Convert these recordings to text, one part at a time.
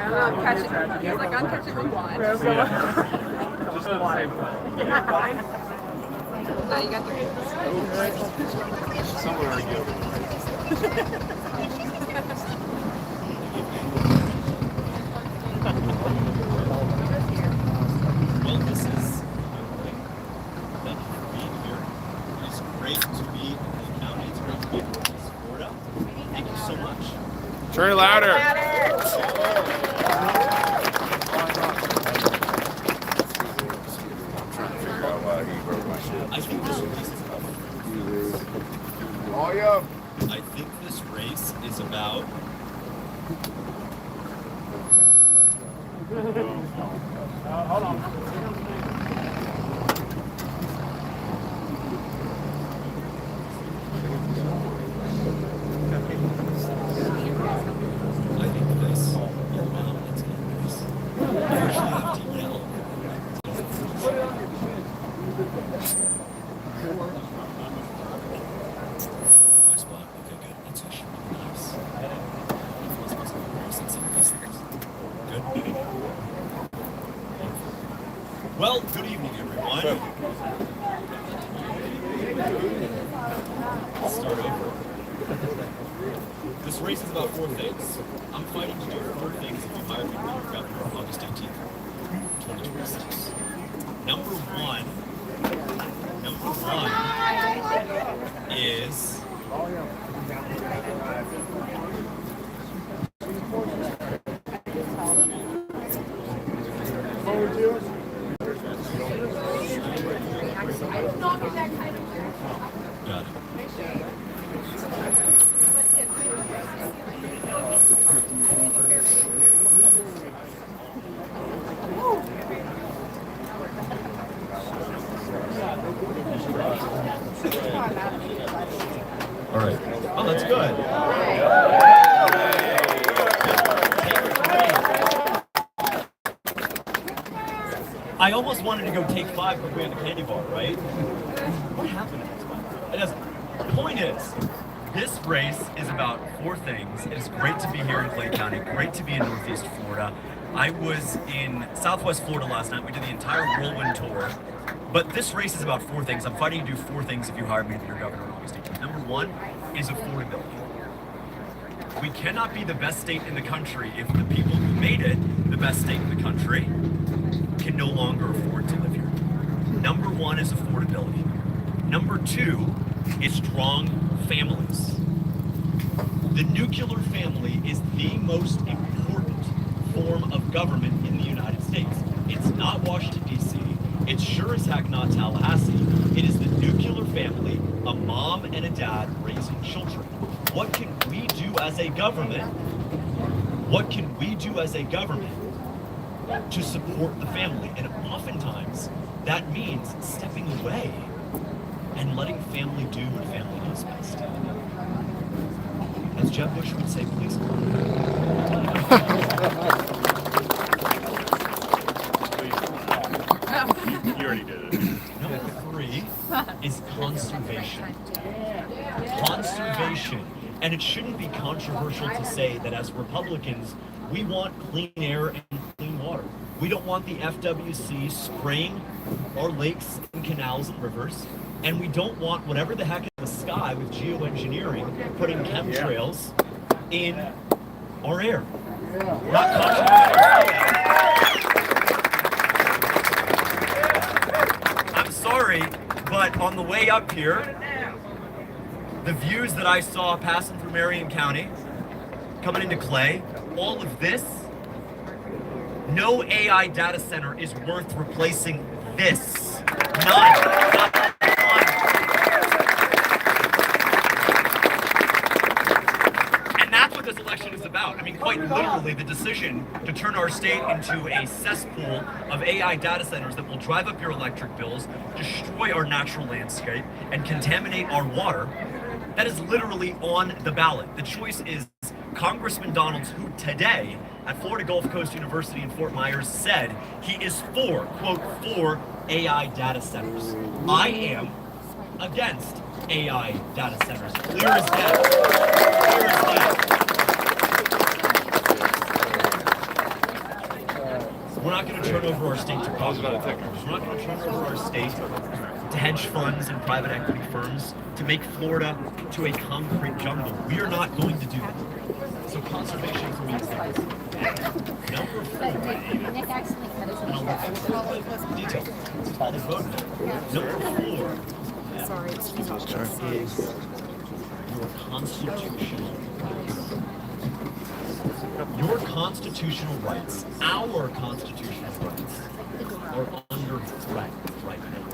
catching. He's like, I'm catching a wand. Just the same thing. Now you got the Someone argued. Well, this is thank you for being here. It's great to be in the county. It's great to be in Northeast Florida. Thank you so much. Turn it louder. I think this race is about. Oh yeah. I think this race is about. Hold on. I think this is about. Let's get this. I usually have to yell. My spot. Okay, good. That's actually really nice. I'm supposed to be gross and some of these things. Good. Well, good evening, everyone. Let's start over. This race is about 4 things. I'm fighting to do 4 things if you hire me to be your governor on August 18th, 2026. Number one is got it. All right. Oh, that's good. I almost wanted to go take 5 quickly on the candy bar, right? What happened to this one? It doesn't. The point is, this race is about 4 things. It's great to be here in Clay County, great to be in Northeast Florida. I was in Southwest Florida last night. We did the entire whirlwind tour. But this race is about 4 things. I'm fighting to do 4 things if you hire me to be your governor on August 18th. Number 1 is affordability. We cannot be the best state in the country if the people who made it the best state in the country can no longer afford to live here. Number 1 is affordability. Number 2 is strong families. The nuclear family is the most important form of government in the United States. It's not Washington, D.C. It's sure as heck not Tallahassee. It is the nuclear family, a mom and a dad raising children. What can we do as a government? What can we do as a government to support the family? And oftentimes, that means stepping away and letting family do what family does best. As Jeb Bush would say, please. You already did it. Number 3 is conservation. Conservation. And it shouldn't be controversial to say that as Republicans, we want clean air and clean water. We don't want the FWC spraying our lakes and canals and rivers. And we don't want whatever the heck in the sky with geoengineering putting chemtrails in our air. Not controversial. I'm sorry, but on the way up here, the views that I saw passing through Marion County, coming into Clay, all of this, no AI data center is worth replacing this. None. And that's what this election is about. I mean, quite literally, the decision to turn our state into a cesspool of AI data centers that will drive up your electric bills, destroy our natural landscape, and contaminate our water. That is literally on the ballot. The choice is Congressman Donalds, who today at Florida Gulf Coast University in Fort Myers said he is for, quote, for AI data centers. I am against AI data centers. Clear as day. Clear as day. We're not going to turn over our state to profiteers. We're not going to turn over our state to hedge funds and private equity firms to make Florida to a concrete jungle. We are not going to do that. So conservation for me is that. Number 4. Nick actually cut his Detail. It's called a vote. Number 4. Sorry. Is your constitutional rights. Your constitutional rights, our constitutional rights, are under threat right now.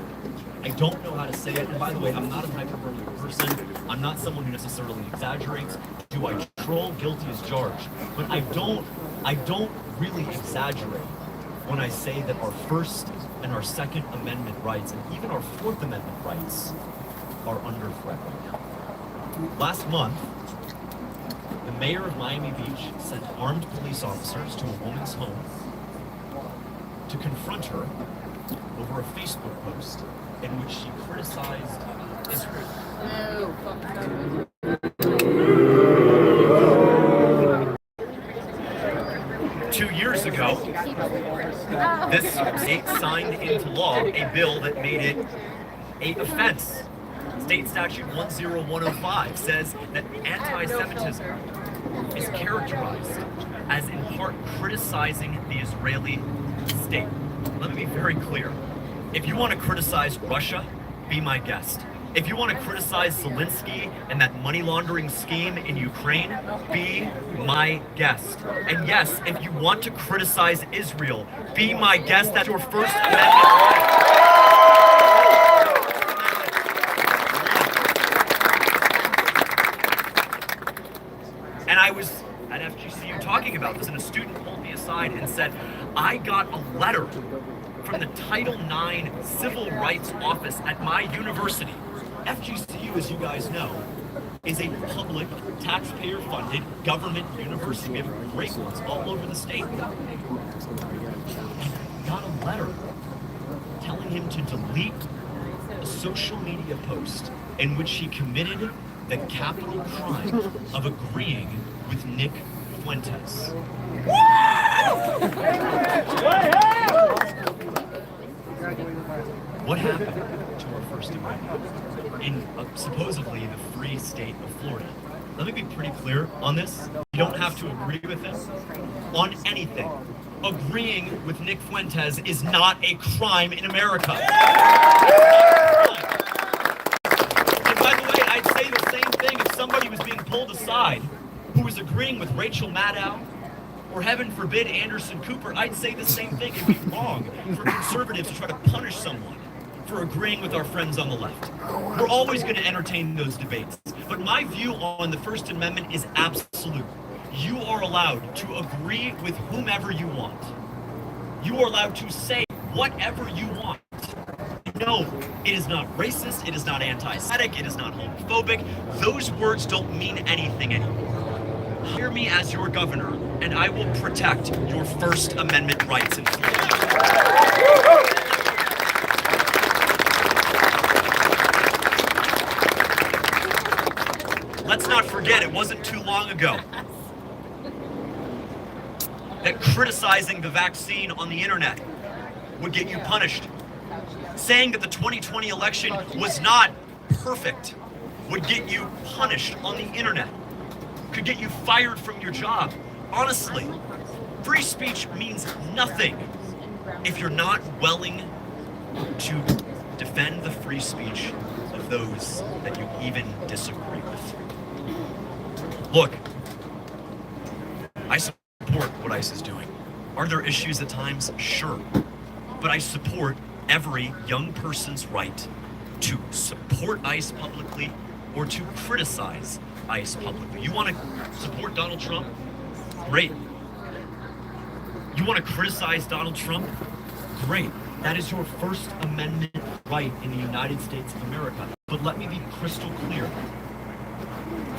I don't know how to say it, and by the way, I'm not a hyperbole person. I'm not someone who necessarily exaggerates. Do I troll? Guilty as charged. But I don't really exaggerate when I say that our First and our Second Amendment rights, and even our Fourth Amendment rights, are under threat right now. Last month, the mayor of Miami Beach sent armed police officers to a woman's home to confront her over a Facebook post in which she criticized Israel. 2 years ago, this state signed into law a bill that made it an offense. State Statute 10105 says that anti-Semitism is characterized as in part criticizing the Israeli state. Let me be very clear. If you want to criticize Russia, be my guest. If you want to criticize Zelensky and that money laundering scheme in Ukraine, be my guest. And yes, if you want to criticize Israel, be my guest. That's your First Amendment right. And I was at FGCU talking about this, and a student pulled me aside and said, I got a letter from the Title IX Civil Rights Office at my university. FGCU, as you guys know, is a public, taxpayer-funded government university. We have great ones all over the state. And I got a letter telling him to delete a social media post in which he committed the capital crime of agreeing with Nick Fuentes. What happened to our First Amendment in supposedly the free state of Florida? Let me be pretty clear on this. You don't have to agree with him on anything. Agreeing with Nick Fuentes is not a crime in America. And by the way, I'd say the same thing if somebody was being pulled aside who was agreeing with Rachel Maddow or, heaven forbid, Anderson Cooper. I'd say the same thing. It'd be wrong for conservatives to try to punish someone for agreeing with our friends on the left. We're always going to entertain those debates. But my view on the First Amendment is absolute. You are allowed to agree with whomever you want. You are allowed to say whatever you want. No, it is not racist, it is not anti-Semitic, it is not homophobic. Those words don't mean anything anymore. Hear me as your governor, and I will protect your First Amendment rights in Florida. Let's not forget, it wasn't too long ago that criticizing the vaccine on the internet would get you punished. Saying that the 2020 election was not perfect would get you punished on the internet. Could get you fired from your job. Honestly, free speech means nothing if you're not willing to defend the free speech of those that you even disagree with. Look, I support what ICE is doing. Are there issues at times? Sure. But I support every young person's right to support ICE publicly or to criticize ICE publicly. You want to support Donald Trump? Great. You want to criticize Donald Trump? Great. That is your First Amendment right in the United States of America. But let me be crystal clear.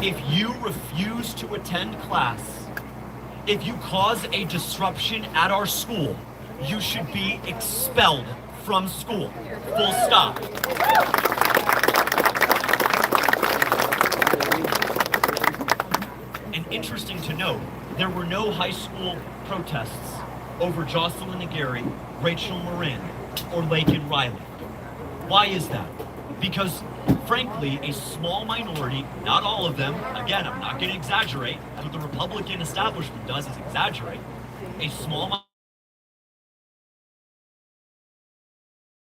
If you refuse to attend class, if you cause a disruption at our school, you should be expelled from school. Full stop. And interesting to note, there were no high school protests over Jocelyn and Gary, Rachel Marin, or Lakin Riley. Why is that? Because, frankly, a small minority, not all of them, again, I'm not going to exaggerate, that's what the Republican establishment does, is exaggerate, a small minority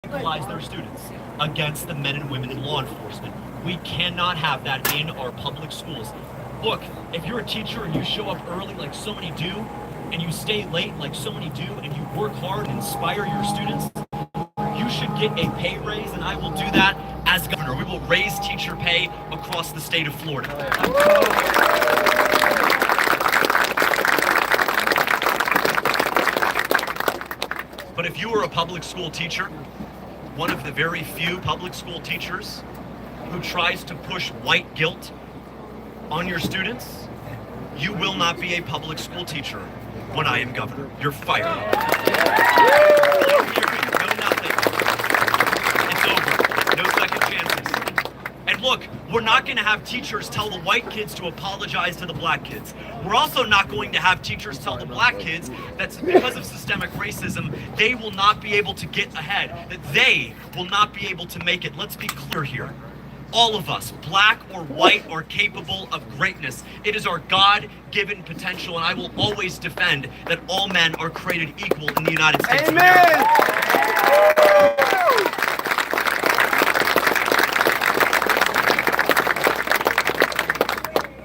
radicalize their students against the men and women in law enforcement. We cannot have that in our public schools. Look, if you're a teacher and you show up early like so many do, and you stay late like so many do, and you work hard and inspire your students, you should get a pay raise, and I will do that as governor. We will raise teacher pay across the state of Florida. But if you are a public school teacher, one of the very few public school teachers who tries to push white guilt on your students, you will not be a public school teacher when I am governor. You're fired. No nothing. It's over. No second chances. And look, we're not going to have teachers tell the white kids to apologize to the black kids. We're also not going to have teachers tell the black kids that because of systemic racism, they will not be able to get ahead, that they will not be able to make it. Let's be clear here. All of us, black or white, are capable of greatness. It is our God-given potential, and I will always defend that all men are created equal in the United States of America.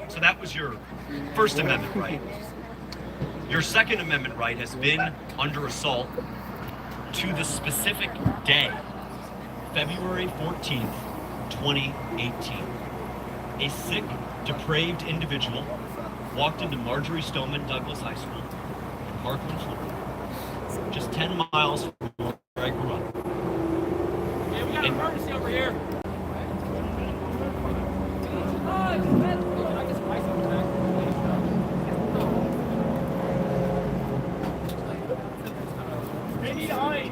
So that was your First Amendment right. Your Second Amendment right has been under assault to the specific day, February 14th, 2018. A sick, depraved individual walked into Marjorie Stoneman Douglas High School in Parkland, Florida, just 10 miles from where I grew up. Yeah, we got an emergency over here. They need ice.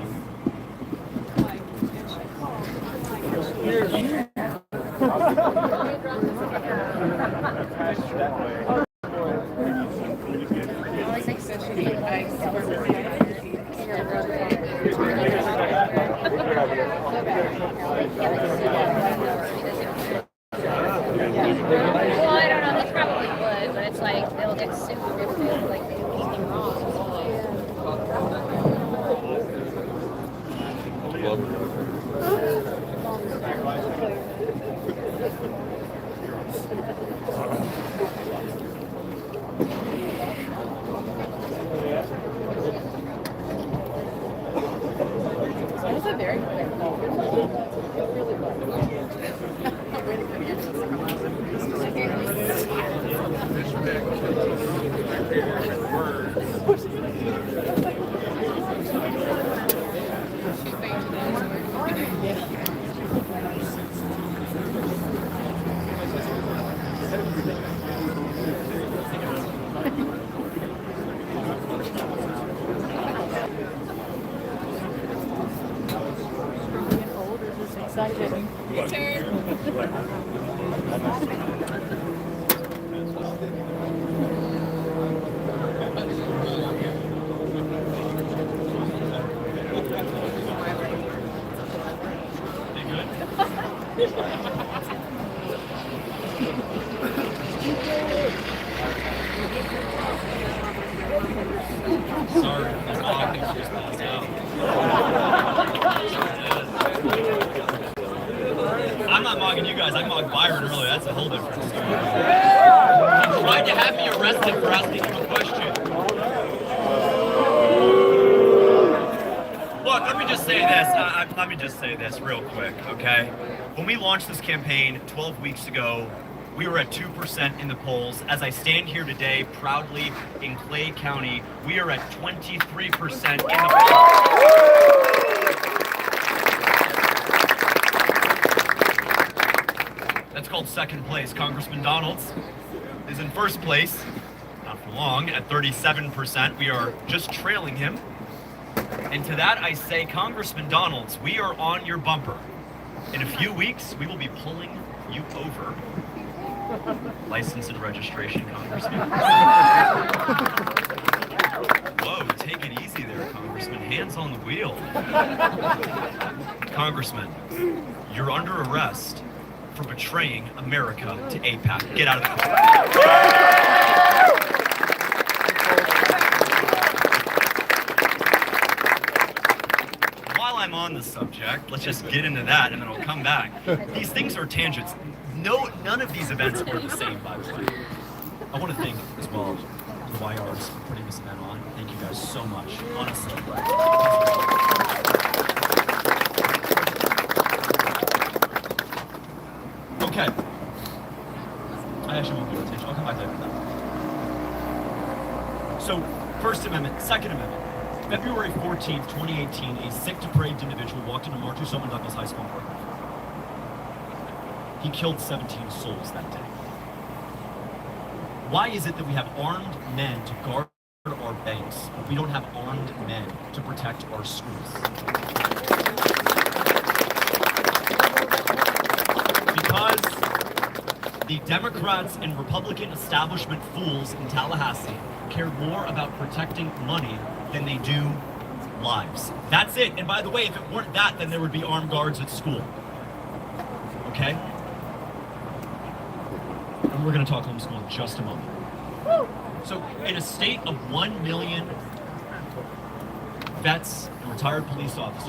Well, I don't know. He probably would, but it's like they'll get sued if they like do anything wrong. That was a very quick Sorry, my dog is just passed out. I'm not mogging you guys, I mogged Byron earlier, that's a whole different story. He tried to have me arrested for asking him a question. Look, let me just say this real quick, okay? When we launched this campaign 12 weeks ago, we were at 2% in the polls. As I stand here today, proudly in Clay County, we are at 23% in the polls. That's called second place. Congressman Donalds is in first place, not for long, at 37%. We are just trailing him. And to that I say, Congressman Donalds, we are on your bumper. In a few weeks, we will be pulling you over. License and registration, Congressman. Whoa, take it easy hands on the wheel. Congressman, you're under arrest for betraying America to AIPAC. Get out of the While I'm on the subject, let's just get into that and then I'll come back. These things are tangents. None of these events were the same, by the way. I want to thank as well the YRs for putting this event on. Thank you guys so much, honestly. Okay. I actually won't give attention. I'll come back later for that. So, First Amendment, Second Amendment. February 14th, 2018, a sick, depraved individual walked into Marjorie Stoneman Douglas High School in Brooklyn. He killed 17 souls that day. Why is it that we have armed men to guard our banks, but we don't have armed men to protect our schools? Because the Democrats and Republican establishment fools in Tallahassee care more about protecting money than they do lives. That's it. And by the way, if it weren't that, then there would be armed guards at school. Okay? And we're going to talk homeschool in just a moment. So, in a state of 1 million vets and retired police officers,